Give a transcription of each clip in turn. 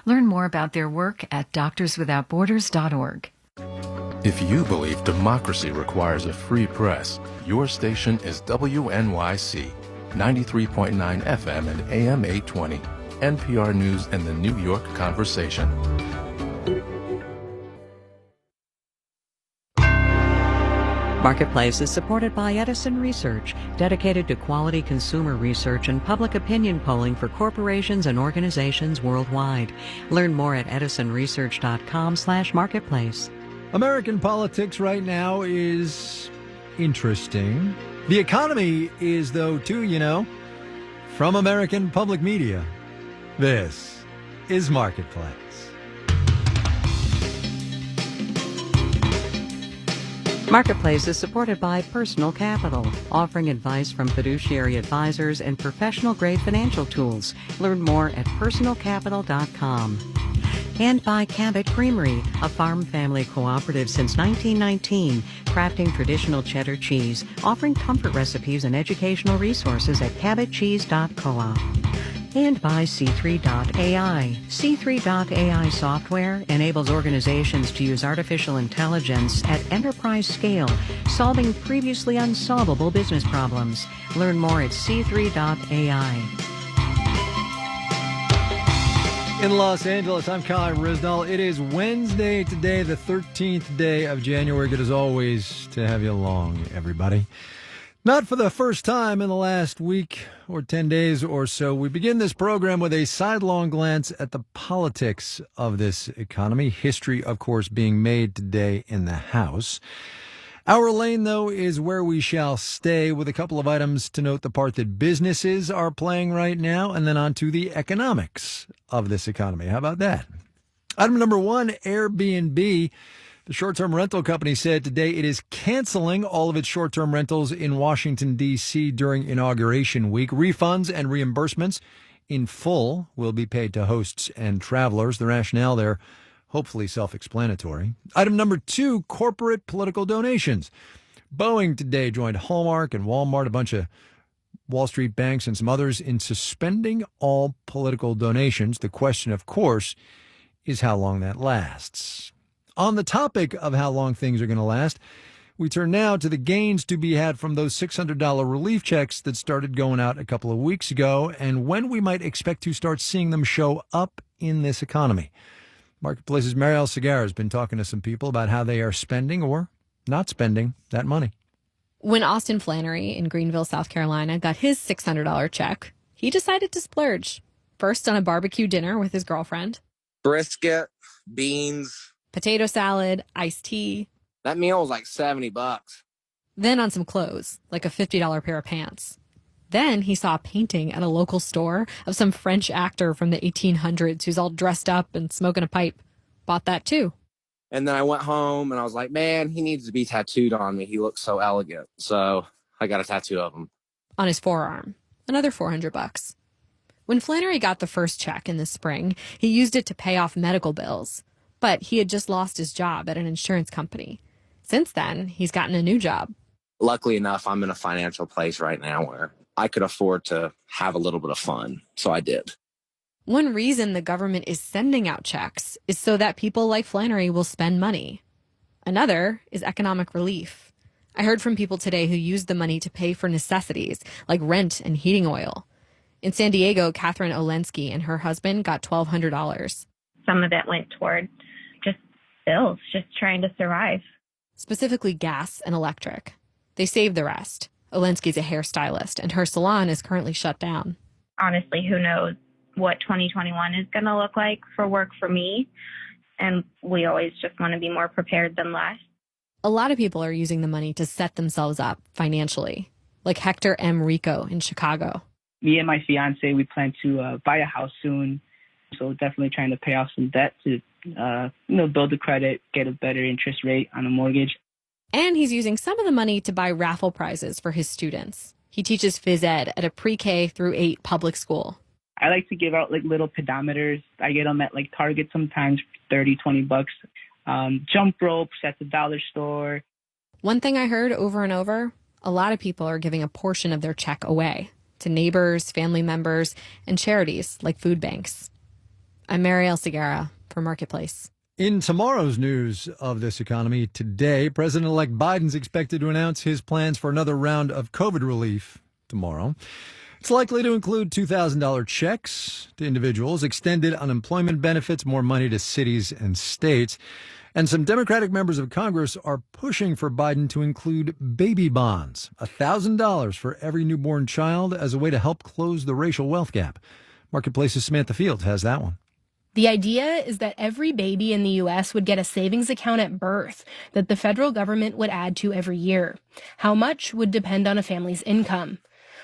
Learn more about their work at doctorswithoutborders.org. If you believe democracy requires a free press, your station is WNYC, 93.9 FM and AM 820, NPR News and the New York Conversation. Marketplace is supported by Edison Research, dedicated to quality consumer research and public opinion polling for corporations and organizations worldwide. Learn more at edisonresearch.com/marketplace. American politics right now is interesting. The economy is, though, too, you know. From American Public Media, this is Marketplace. Marketplace is supported by Personal Capital, offering advice from fiduciary advisors and professional-grade financial tools. Learn more at personalcapital.com. And by Cabot Creamery, a farm family cooperative since 1919, crafting traditional cheddar cheese, offering comfort recipes and educational resources at cabotcheese.coop. And by C3.ai. C3.ai software enables organizations to use artificial intelligence at enterprise scale, solving previously unsolvable business problems. Learn more at C3.ai. In Los Angeles, I'm Kai Risnall. It is Wednesday today, the 13th day of January. Good as always to have you along, everybody. Not for the first time in the last week or 10 days or so, we begin this program with a sidelong glance at the politics of this economy. History, of course, being made today in the House. Our lane, though, is where we shall stay, with a couple of items to note the part that businesses are playing right now, and then on to the economics of this economy. How about that? Item number one, Airbnb. The short-term rental company said today it is canceling all of its short-term rentals in Washington, D.C. during Inauguration Week. Refunds and reimbursements in full will be paid to hosts and travelers. The rationale there, hopefully self-explanatory. Item number two, corporate political donations. Boeing today joined Hallmark and Walmart, a bunch of Wall Street banks and some others, in suspending all political donations. The question, of course, is how long that lasts. On the topic of how long things are going to last, we turn now to the gains to be had from those $600 relief checks that started going out a couple of weeks ago, and when we might expect to start seeing them show up in this economy. Marketplace's Marielle Segar has been talking to some people about how they are spending or not spending that money. When Austin Flannery in Greenville, South Carolina, got his $600 check, he decided to splurge. First on a barbecue dinner with his girlfriend. Brisket, beans, potato salad, iced tea. That meal was like $70. Then on some clothes, like a $50 pair of pants. Then he saw a painting at a local store of some French actor from the 1800s who's all dressed up and smoking a pipe. Bought that too. And then I went home and I was like, man, he needs to be tattooed on me. He looks so elegant. So I got a tattoo of him. On his forearm. Another $400. When Flannery got the first check in the spring, he used it to pay off medical bills. But he had just lost his job at an insurance company. Since then, he's gotten a new job. Luckily enough, I'm in a financial place right now where I could afford to have a little bit of fun. So I did. One reason the government is sending out checks is so that people like Flannery will spend money. Another is economic relief. I heard from people today who used the money to pay for necessities like rent and heating oil. In San Diego, Catherine Olensky and her husband got $1,200. Some of it went toward just bills, just trying to survive. Specifically gas and electric. They saved the rest. Olensky's a hairstylist, and her salon is currently shut down. Honestly, who knows what 2021 is going to look like for work for me. And we always just want to be more prepared than less. A lot of people are using the money to set themselves up financially, like Hector M. Rico in Chicago. Me and my fiance, we plan to buy a house soon. So definitely trying to pay off some debt to, build the credit, get a better interest rate on a mortgage. And he's using some of the money to buy raffle prizes for his students. He teaches phys ed at a pre-K through 8 public school. I like to give out like little pedometers. I get them at like Target sometimes for $30-$20. Jump ropes at the dollar store. One thing I heard over and over, a lot of people are giving a portion of their check away to neighbors, family members, and charities like food banks. I'm Marielle Segarra for Marketplace. In tomorrow's news of this economy today, President-elect Biden's expected to announce his plans for another round of COVID relief tomorrow. It's likely to include $2,000 checks to individuals, extended unemployment benefits, more money to cities and states. And some Democratic members of Congress are pushing for Biden to include baby bonds, $1,000 for every newborn child as a way to help close the racial wealth gap. Marketplace's Samantha Fields has that one. The idea is that every baby in the U.S. would get a savings account at birth that the federal government would add to every year. How much would depend on a family's income.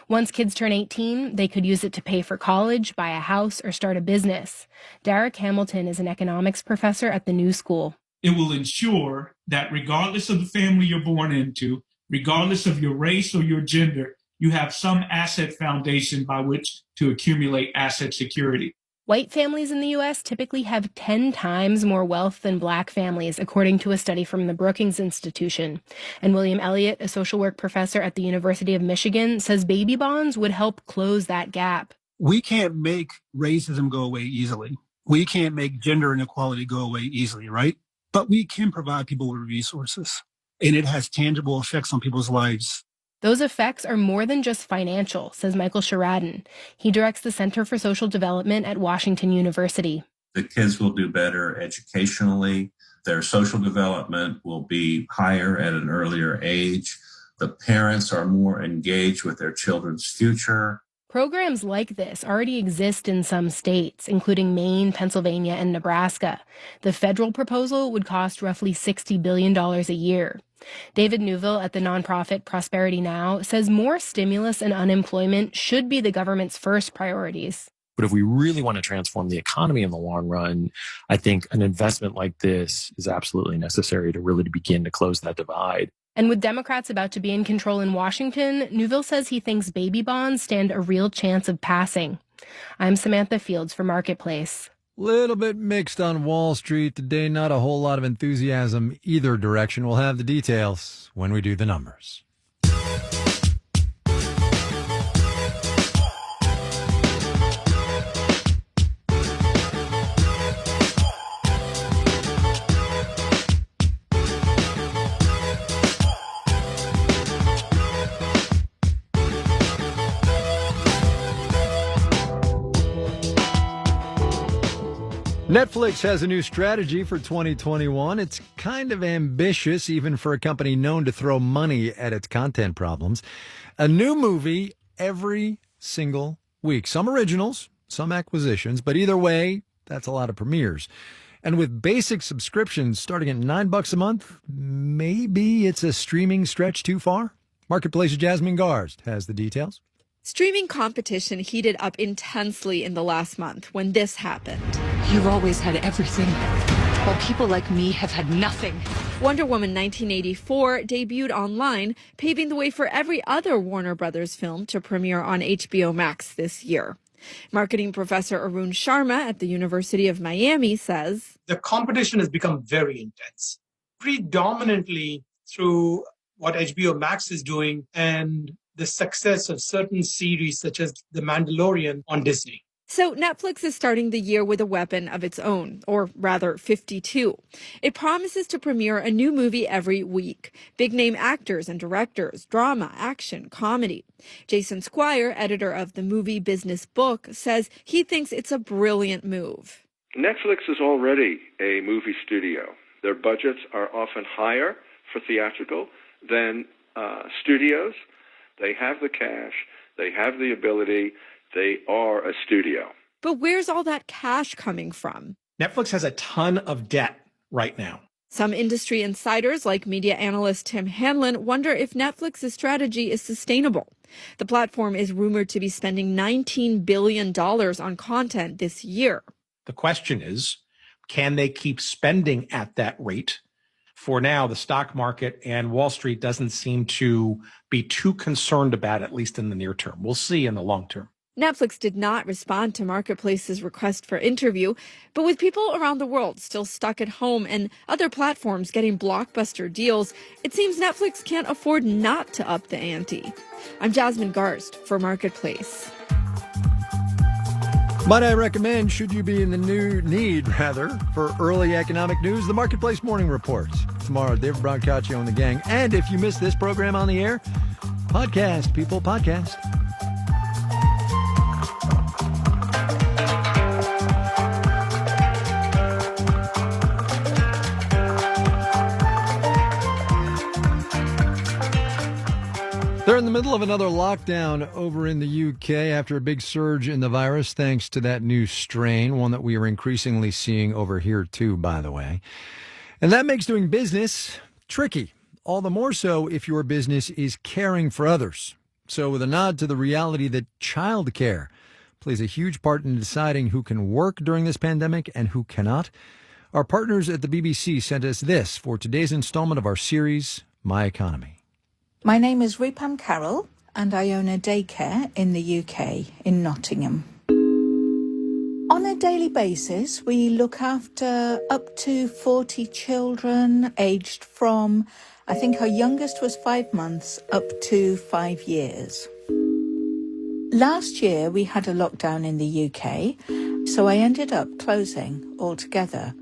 Once kids turn 18, they could use it to pay for college, buy a house, or start a business. Derek Hamilton is an economics professor at the New School. It will ensure that regardless of the family you're born into, regardless of your race or your gender, you have some asset foundation by which to accumulate asset security. White families in the U.S. typically have 10 times more wealth than black families, according to a study from the Brookings Institution. And William Elliott, a social work professor at the University of Michigan, says baby bonds would help close that gap. We can't make racism go away easily. We can't make gender inequality go away easily, right? But we can provide people with resources, and it has tangible effects on people's lives. Those effects are more than just financial, says Michael Sheridan. He directs the Center for Social Development at Washington University. The kids will do better educationally. Their social development will be higher at an earlier age. The parents are more engaged with their children's future. Programs like this already exist in some states, including Maine, Pennsylvania, and Nebraska. The federal proposal would cost roughly $60 billion a year. David Newville at the nonprofit Prosperity Now says more stimulus and unemployment should be the government's first priorities. But if we really want to transform the economy in the long run, I think an investment like this is absolutely necessary to really begin to close that divide. And with Democrats about to be in control in Washington, Newville says he thinks baby bonds stand a real chance of passing. I'm Samantha Fields for Marketplace. Little bit mixed on Wall Street today. Not a whole lot of enthusiasm either direction. We'll have the details when we do the numbers. Netflix has a new strategy for 2021. It's kind of ambitious, even for a company known to throw money at its content problems. A new movie every single week. Some originals, some acquisitions, but either way, that's a lot of premieres. And with basic subscriptions starting at $9 a month, maybe it's a streaming stretch too far? Marketplace's Jasmine Garst has the details. Streaming competition heated up intensely in the last month when this happened. You've always had everything, while people like me have had nothing. Wonder Woman 1984 debuted online, paving the way for every other Warner Brothers film to premiere on HBO Max this year. Marketing professor Arun Sharma at the University of Miami says, the competition has become very intense, predominantly through what HBO Max is doing and the success of certain series such as The Mandalorian on Disney. So Netflix is starting the year with a weapon of its own, or rather 52. It promises to premiere a new movie every week. Big-name actors and directors, drama, action, comedy. Jason Squire, editor of the Movie Business Book, says he thinks it's a brilliant move. Netflix is already a movie studio. Their budgets are often higher for theatrical than studios. They have the cash. They have the ability. They are a studio. But where's all that cash coming from? Netflix has a ton of debt right now. Some industry insiders, like media analyst Tim Hanlon, wonder if Netflix's strategy is sustainable. The platform is rumored to be spending $19 billion on content this year. The question is, can they keep spending at that rate? For now, the stock market and Wall Street doesn't seem to be too concerned about, at least in the near term. We'll see in the long term. Netflix did not respond to Marketplace's request for interview, but with people around the world still stuck at home and other platforms getting blockbuster deals, it seems Netflix can't afford not to up the ante. I'm Jasmine Garst for Marketplace. Might I recommend, should you be in the need for early economic news, the Marketplace Morning Report. Tomorrow, David Brancaccio and the gang. And if you missed this program on the air, podcast, people, podcast. They're in the middle of another lockdown over in the UK after a big surge in the virus, thanks to that new strain, one that we are increasingly seeing over here too, by the way. And that makes doing business tricky, all the more so if your business is caring for others. So with a nod to the reality that childcare plays a huge part in deciding who can work during this pandemic and who cannot, our partners at the BBC sent us this for today's installment of our series, My Economy. My name is Rupam Carroll, and I own a daycare in the UK, in Nottingham. On a daily basis, we look after up to 40 children aged from, I think our youngest was 5 months, up to 5 years. Last year, we had a lockdown in the UK, so I ended up closing altogether.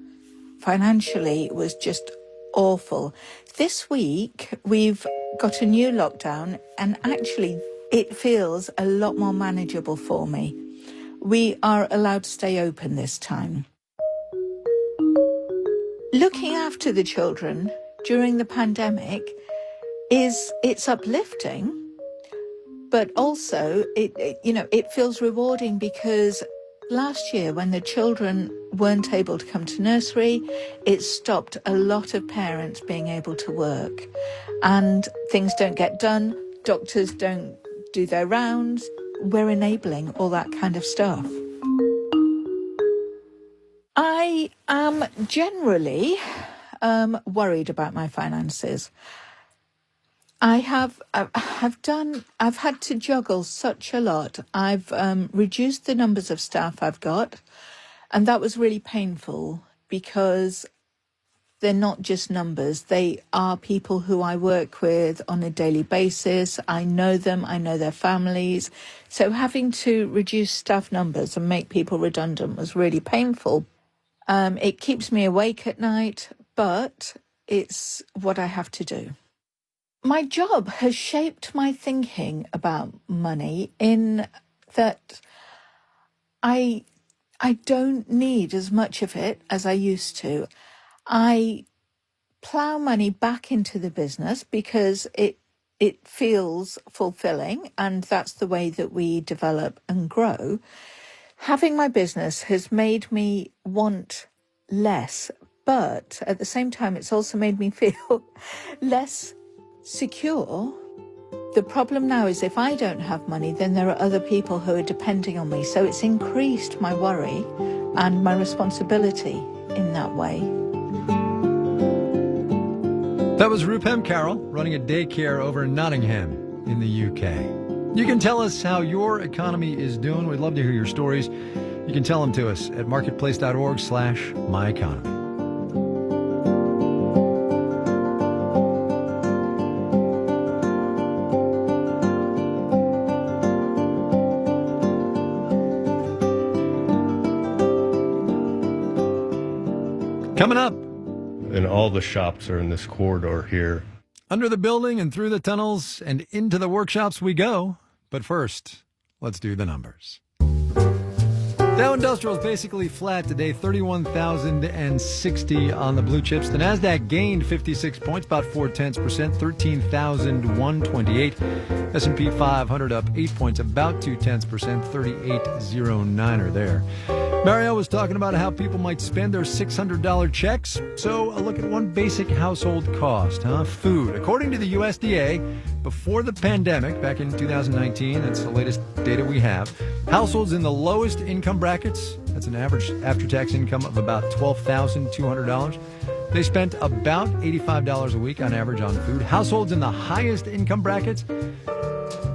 Financially, it was just awful. This week, we've got a new lockdown, and actually it feels a lot more manageable for me. We are allowed to stay open this time. Looking after the children during the pandemic it's uplifting, but also it feels rewarding, because last year when the children weren't able to come to nursery, it stopped a lot of parents being able to work, and things don't get done, doctors don't do their rounds. We're enabling all that kind of stuff. I am generally worried about my finances. I've had to juggle such a lot. I've reduced the numbers of staff I've got, and that was really painful, because they're not just numbers. They are people who I work with on a daily basis. I know them, I know their families. So having to reduce staff numbers and make people redundant was really painful. It keeps me awake at night, but it's what I have to do. My job has shaped my thinking about money in that I don't need as much of it as I used to. I plough money back into the business because it feels fulfilling, and that's the way that we develop and grow. Having my business has made me want less, but at the same time, it's also made me feel less secure. The problem now is if I don't have money, then there are other people who are depending on me. So it's increased my worry and my responsibility in that way. That was Rupam Carroll running a daycare over in Nottingham in the UK. You can tell us how your economy is doing. We'd love to hear your stories. You can tell them to us at marketplace.org/myeconomy. Coming up. And all the shops are in this corridor here. Under the building and through the tunnels and into the workshops we go. But first, let's do the numbers. Dow Industrial is basically flat today, 31,060 on the blue chips. The NASDAQ gained 56 points, about 0.4%, 13,128. S&P 500 up 8 points, about 0.2%, 3809 are there. Mario was talking about how people might spend their $600 checks. So a look at one basic household cost, food. According to the USDA, before the pandemic, back in 2019, that's the latest data we have, households in the lowest income brackets, that's an average after-tax income of about $12,200, they spent about $85 a week on average on food. Households in the highest income brackets,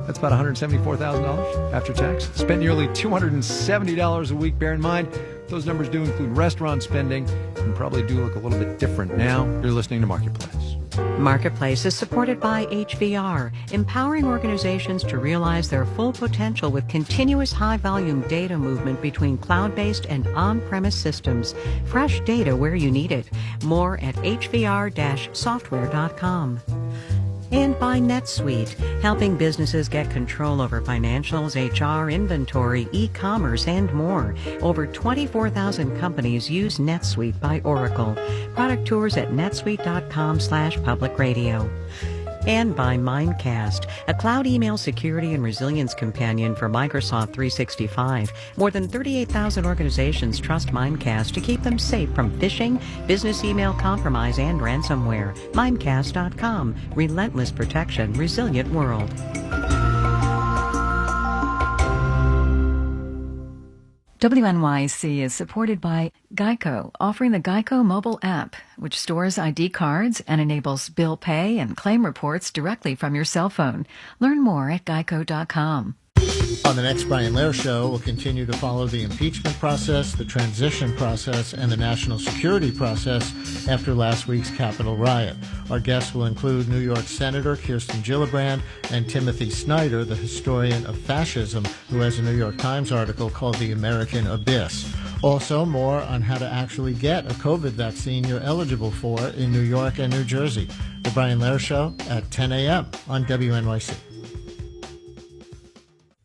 that's about $174,000 after tax. Spent nearly $270 a week. Bear in mind, those numbers do include restaurant spending and probably do look a little bit different now. You're listening to Marketplace. Marketplace is supported by HVR, empowering organizations to realize their full potential with continuous high-volume data movement between cloud-based and on-premise systems. Fresh data where you need it. More at hvr-software.com. And by NetSuite, helping businesses get control over financials, HR, inventory, e-commerce, and more. Over 24,000 companies use NetSuite by Oracle. Product tours at netsuite.com/public-radio. And by Mimecast, a cloud email security and resilience companion for Microsoft 365. More than 38,000 organizations trust Mimecast to keep them safe from phishing, business email compromise, and ransomware. Mimecast.com. Relentless protection, resilient world. WNYC is supported by Geico, offering the Geico mobile app, which stores ID cards and enables bill pay and claim reports directly from your cell phone. Learn more at geico.com. On the next Brian Lehrer Show, we'll continue to follow the impeachment process, the transition process, and the national security process after last week's Capitol riot. Our guests will include New York Senator Kirsten Gillibrand and Timothy Snyder, the historian of fascism, who has a New York Times article called The American Abyss. Also, more on how to actually get a COVID vaccine you're eligible for in New York and New Jersey. The Brian Lehrer Show at 10 a.m. on WNYC.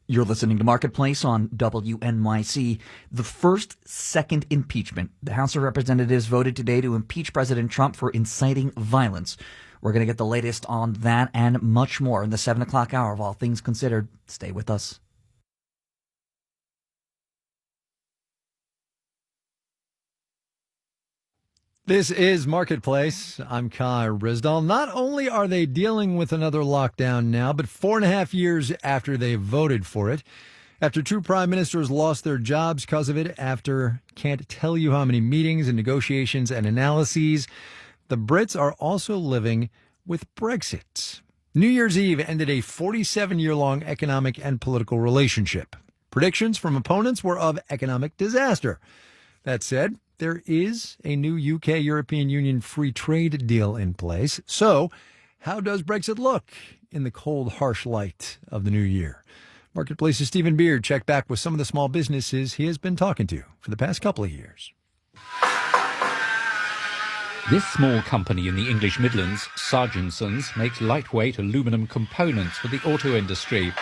You're listening to Marketplace on WNYC. The second impeachment. The House of Representatives voted today to impeach President Trump for inciting violence. We're going to get the latest on that and much more in the 7 o'clock hour of All Things Considered. Stay with us. This is Marketplace. I'm Kai Ryssdal. Not only are they dealing with another lockdown now, but 4.5 years after they voted for it, after two prime ministers lost their jobs because of it, after can't tell you how many meetings and negotiations and analyses, the Brits are also living with Brexit. New Year's Eve ended a 47-year-long economic and political relationship. Predictions from opponents were of economic disaster. That said, there is a new UK-European Union free trade deal in place. So, how does Brexit look in the cold, harsh light of the new year? Marketplace's Stephen Beard checked back with some of the small businesses he has been talking to for the past couple of years. This small company in the English Midlands, Sargensons, makes lightweight aluminum components for the auto industry.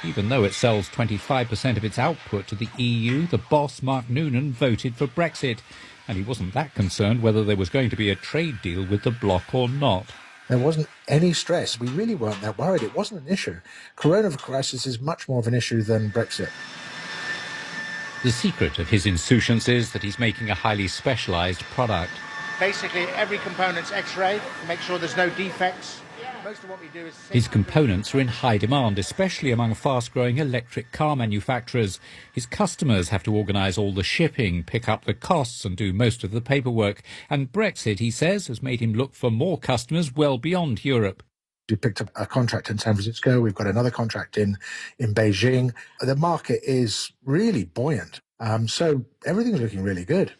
Even though it sells 25% of its output to the EU, the boss, Mark Noonan, voted for Brexit. And he wasn't that concerned whether there was going to be a trade deal with the bloc or not. There wasn't any stress. We really weren't that worried. It wasn't an issue. Coronavirus crisis is much more of an issue than Brexit. The secret of his insouciance is that he's making a highly specialised product. Basically, every component's X-rayed to make sure there's no defects. Most of what we do is... His components are in high demand, especially among fast-growing electric car manufacturers. His customers have to organise all the shipping, pick up the costs and do most of the paperwork. And Brexit, he says, has made him look for more customers well beyond Europe. We picked up a contract in San Francisco. We've got another contract in Beijing. The market is really buoyant. So everything's looking really good.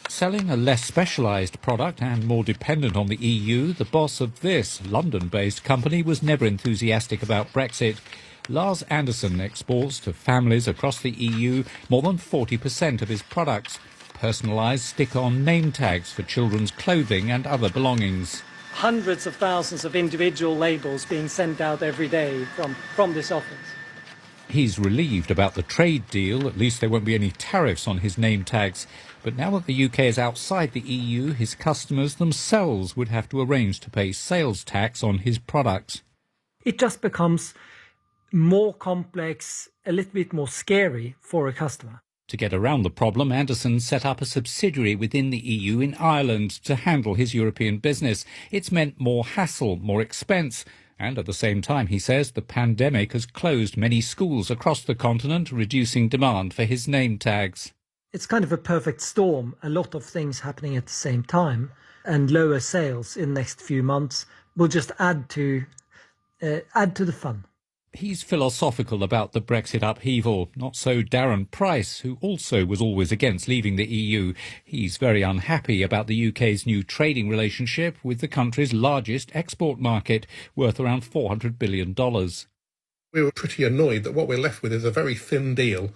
Selling a less specialised product and more dependent on the EU, the boss of this London-based company was never enthusiastic about Brexit. Lars Anderson exports to families across the EU more than 40% of his products. Personalised stick-on name tags for children's clothing and other belongings. Hundreds of thousands of individual labels being sent out every day from this office. He's relieved about the trade deal. At least there won't be any tariffs on his name tags. But now that the UK is outside the EU, his customers themselves would have to arrange to pay sales tax on his products. It just becomes more complex, a little bit more scary for a customer. To get around the problem, Anderson set up a subsidiary within the EU in Ireland to handle his European business. It's meant more hassle, more expense. And at the same time, he says, the pandemic has closed many schools across the continent, reducing demand for his name tags. It's kind of a perfect storm, a lot of things happening at the same time, and lower sales in the next few months will just add to the fun. He's philosophical about the Brexit upheaval. Not so Darren Price, who also was always against leaving the EU. He's very unhappy about the UK's new trading relationship with the country's largest export market, worth around $400 billion. We were pretty annoyed that what we're left with is a very thin deal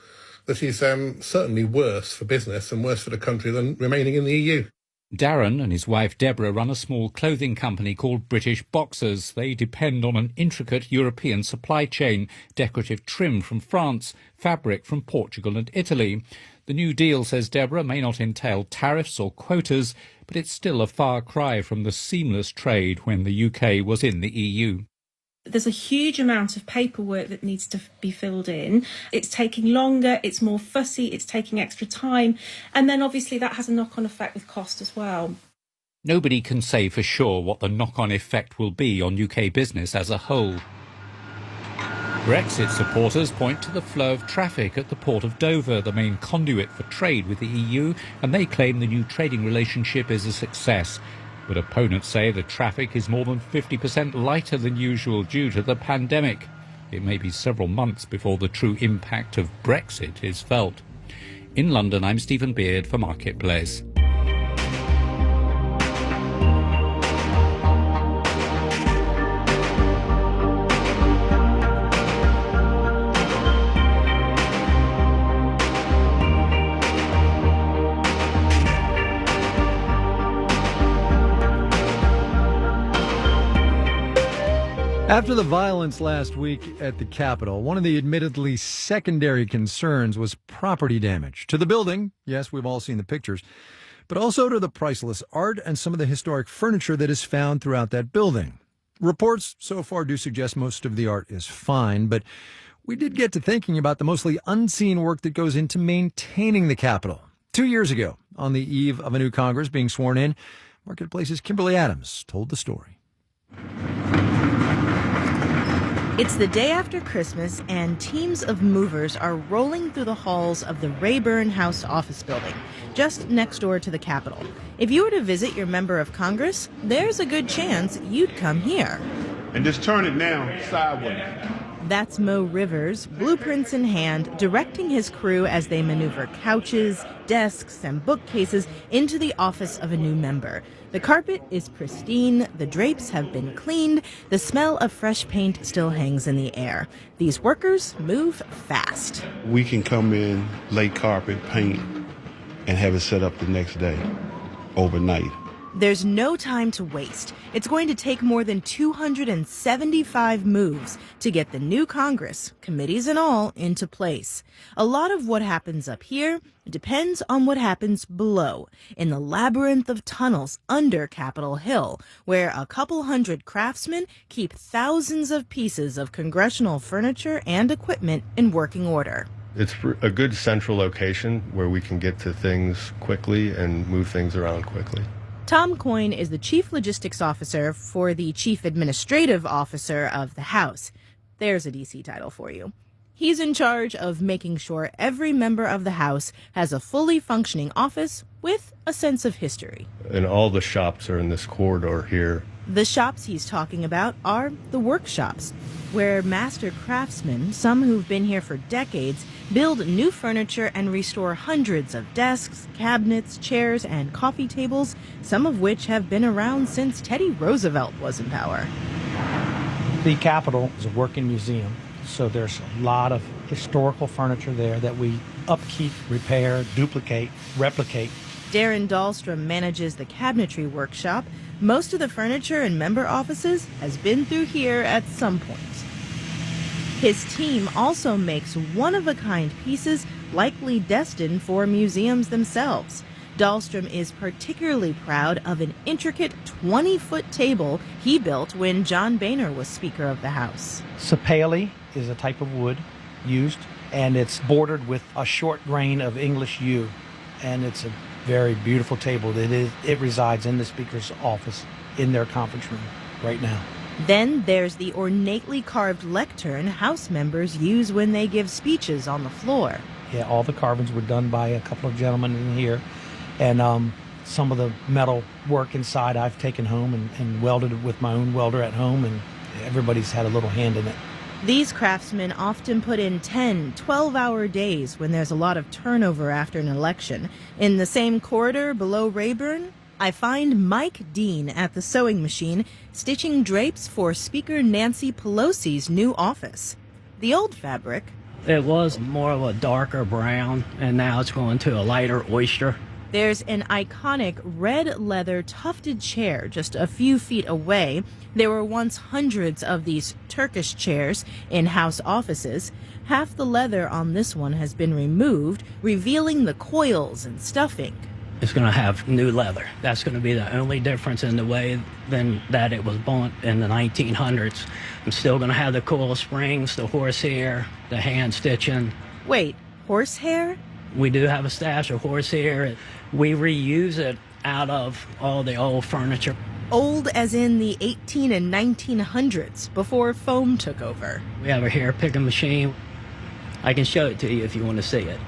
that is certainly worse for business and worse for the country than remaining in the EU. Darren and his wife Deborah run a small clothing company called British Boxers. They depend on an intricate European supply chain, decorative trim from France, fabric from Portugal and Italy. The new deal, says Deborah, may not entail tariffs or quotas, but it's still a far cry from the seamless trade when the UK was in the EU. There's a huge amount of paperwork that needs to be filled in. It's taking longer, it's more fussy, it's taking extra time. And then obviously that has a knock-on effect with cost as well. Nobody can say for sure what the knock-on effect will be on UK business as a whole. Brexit supporters point to the flow of traffic at the port of Dover, the main conduit for trade with the EU, and they claim the new trading relationship is a success. But opponents say the traffic is more than 50% lighter than usual due to the pandemic. It may be several months before the true impact of Brexit is felt. In London, I'm Stephen Beard for Marketplace. After the violence last week at the Capitol, one of the admittedly secondary concerns was property damage to the building. Yes, we've all seen the pictures, but also to the priceless art and some of the historic furniture that is found throughout that building. Reports so far do suggest most of the art is fine, but we did get to thinking about the mostly unseen work that goes into maintaining the Capitol. 2 years ago, on the eve of a new Congress being sworn in, Marketplace's Kimberly Adams told the story. It's the day after Christmas, and teams of movers are rolling through the halls of the Rayburn House office building, just next door to the Capitol. If you were to visit your member of Congress, there's a good chance you'd come here. And just turn it now, sideways. That's Mo Rivers, blueprints in hand, directing his crew as they maneuver couches, desks, and bookcases into the office of a new member. The carpet is pristine, the drapes have been cleaned, the smell of fresh paint still hangs in the air. These workers move fast. We can come in, lay carpet, paint, and have it set up the next day, overnight. There's no time to waste. It's going to take more than 275 moves to get the new Congress, committees and all, into place. A lot of what happens up here depends on what happens below, in the labyrinth of tunnels under Capitol Hill, where a couple hundred craftsmen keep thousands of pieces of congressional furniture and equipment in working order. It's a good central location where we can get to things quickly and move things around quickly. Tom Coyne is the Chief Logistics Officer for the Chief Administrative Officer of the House. There's a DC title for you. He's in charge of making sure every member of the House has a fully functioning office with a sense of history. And all the shops are in this corridor here. The shops he's talking about are the workshops, where master craftsmen, some who've been here for decades, build new furniture and restore hundreds of desks, cabinets, chairs, and coffee tables, some of which have been around since Teddy Roosevelt was in power. The Capitol is a working museum, so there's a lot of historical furniture there that we upkeep, repair, duplicate, replicate. Darren Dahlstrom manages the cabinetry workshop. Most of the furniture in member offices has been through here at some point. His team also makes one-of-a-kind pieces likely destined for museums themselves. Dahlstrom is particularly proud of an intricate 20-foot table he built when John Boehner was Speaker of the House. Sapele is a type of wood used, and it's bordered with a short grain of English yew, and it's a very beautiful table. It resides in the Speaker's office in their conference room right now. Then there's the ornately carved lectern House members use when they give speeches on the floor. Yeah, all the carvings were done by a couple of gentlemen in here, and some of the metal work inside I've taken home and welded it with my own welder at home, and everybody's had a little hand in it. These craftsmen often put in 10, 12-hour days when there's a lot of turnover after an election. In the same corridor below Rayburn, I find Mike Dean at the sewing machine stitching drapes for Speaker Nancy Pelosi's new office. The old fabric. It was more of a darker brown, and now it's going to a lighter oyster. There's an iconic red leather tufted chair just a few feet away. There were once hundreds of these Turkish chairs in house offices. Half the leather on this one has been removed, revealing the coils and stuffing. It's going to have new leather. That's going to be the only difference in the way than that it was bought in the 1900s. I'm still going to have the coil springs, the horsehair, the hand stitching. Wait, horsehair? We do have a stash of horsehair. We reuse it out of all the old furniture. Old as in the 18 and 1900s, before foam took over. We have a hair picking machine. I can show it to you if you want to see it.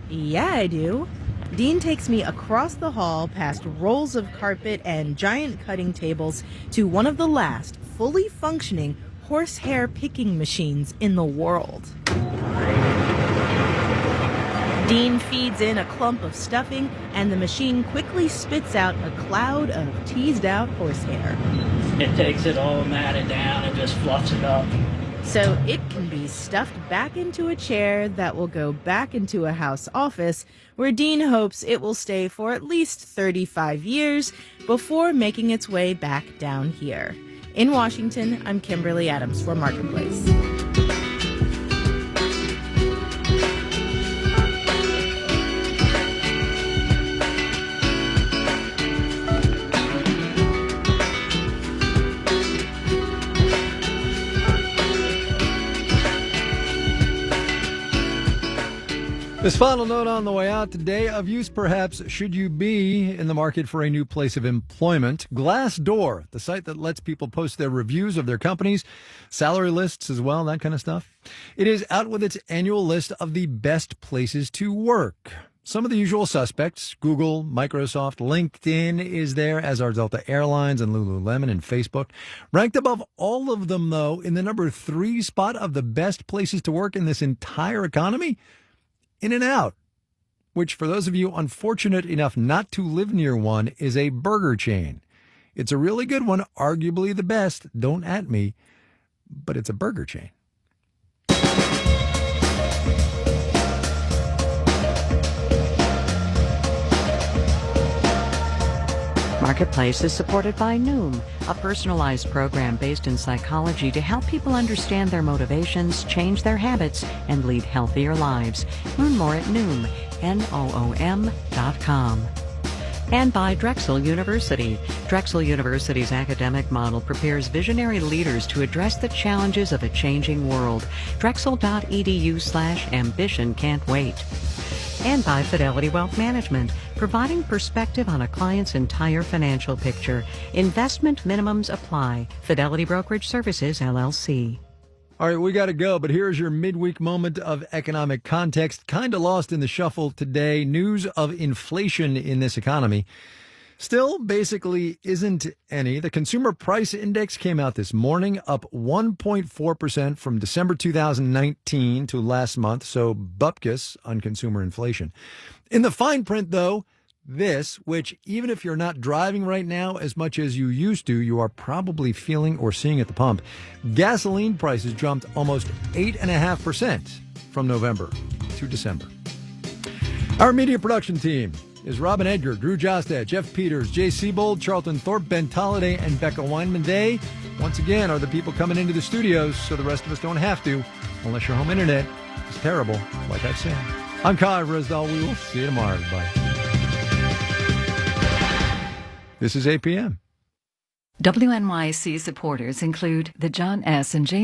Yeah, I do. Dean takes me across the hall past rolls of carpet and giant cutting tables to one of the last fully functioning horsehair picking machines in the world. Dean feeds in a clump of stuffing, and the machine quickly spits out a cloud of teased-out horsehair. It takes it all matted down and just fluffs it up. So it can be stuffed back into a chair that will go back into a house office, where Dean hopes it will stay for at least 35 years before making its way back down here. In Washington, I'm Kimberly Adams for Marketplace. This final note on the way out today: of use perhaps should you be in the market for a new place of employment. Glassdoor, the site that lets people post their reviews of their companies, salary lists as well, that kind of stuff. It is out with its annual list of the best places to work. Some of the usual suspects: Google, Microsoft, LinkedIn is there, as are Delta Airlines and Lululemon and Facebook. Ranked above all of them, though, in the number 3 spot of the best places to work in this entire economy, In-N-Out, which for those of you unfortunate enough not to live near one, is a burger chain. It's a really good one, arguably the best, don't at me, but it's a burger chain. Marketplace is supported by Noom, a personalized program based in psychology to help people understand their motivations, change their habits, and lead healthier lives. Learn more at Noom, Noom.com. And by Drexel University. Drexel University's academic model prepares visionary leaders to address the challenges of a changing world. Drexel.edu/ambition can't wait. And by Fidelity Wealth Management, providing perspective on a client's entire financial picture. Investment minimums apply. Fidelity Brokerage Services, LLC. All right, we got to go, but here's your midweek moment of economic context. Kind of lost in the shuffle today. News of inflation in this economy. Still, basically isn't any. The Consumer Price Index came out this morning, up 1.4% from December 2019 to last month, so bupkis on consumer inflation. In the fine print, though, this, which even if you're not driving right now as much as you used to, you are probably feeling or seeing at the pump. Gasoline prices jumped almost 8.5% from November to December. Our media production team is Robin Edgar, Drew Jostad, Jeff Peters, Jay Siebold, Charlton Thorpe, Ben Tolliday, and Becca Weinman. They, once again, are the people coming into the studios, so the rest of us don't have to, unless your home internet is terrible, like I've said. I'm Kyle Risdall. We will see you tomorrow, everybody. This is APM. WNYC supporters include the John S. and James